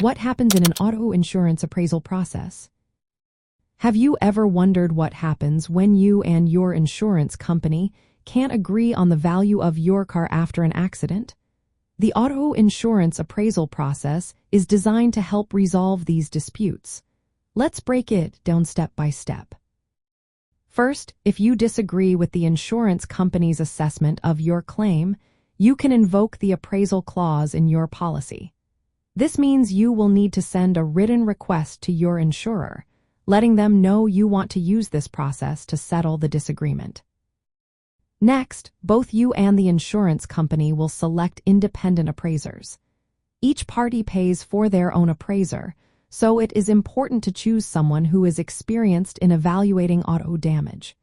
What happens in an auto insurance appraisal process? Have you ever wondered what happens when you and your insurance company can't agree on the value of your car after an accident? The auto insurance appraisal process is designed to help resolve these disputes. Let's break it down step by step. First, if you disagree with the insurance company's assessment of your claim, you can invoke the appraisal clause in your policy. This means you will need to send a written request to your insurer, letting them know you want to use this process to settle the disagreement. Next, both you and the insurance company will select independent appraisers. Each party pays for their own appraiser, so it is important to choose someone who is experienced in evaluating auto damage.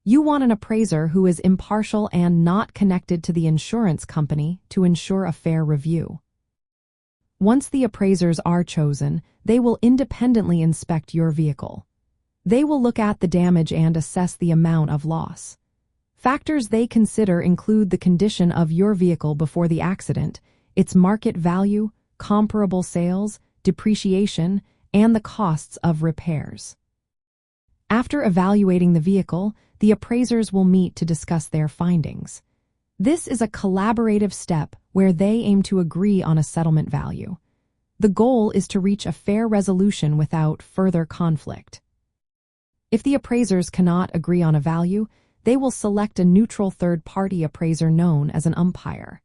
You want an appraiser who is impartial and not connected to the insurance company to ensure a fair review. Once the appraisers are chosen, they will independently inspect your vehicle. They will look at the damage and assess the amount of loss. Factors they consider include the condition of your vehicle before the accident, its market value, comparable sales, depreciation, and the costs of repairs. After evaluating the vehicle, the appraisers will meet to discuss their findings. This is a collaborative step where they aim to agree on a settlement value. The goal is to reach a fair resolution without further conflict. If the appraisers cannot agree on a value, they will select a neutral third-party appraiser known as an umpire.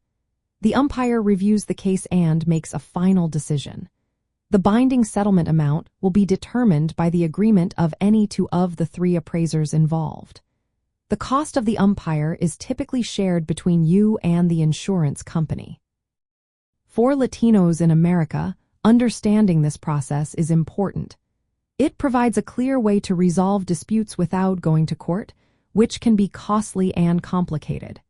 The umpire reviews the case and makes a final decision. The binding settlement amount will be determined by the agreement of any two of the three appraisers involved. The cost of the umpire is typically shared between you and the insurance company. For Latinos in America, understanding this process is important. It provides a clear way to resolve disputes without going to court, which can be costly and complicated.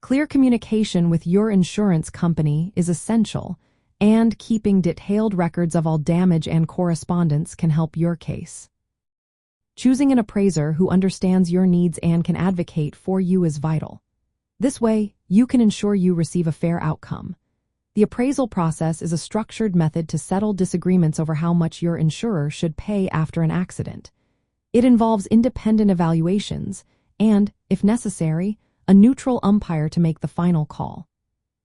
Clear communication with your insurance company is essential, and keeping detailed records of all damage and correspondence can help your case. Choosing an appraiser who understands your needs and can advocate for you is vital. This way, you can ensure you receive a fair outcome. The appraisal process is a structured method to settle disagreements over how much your insurer should pay after an accident. It involves independent evaluations and, if necessary, a neutral umpire to make the final call.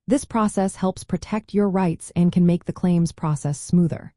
This process helps protect your rights and can make the claims process smoother.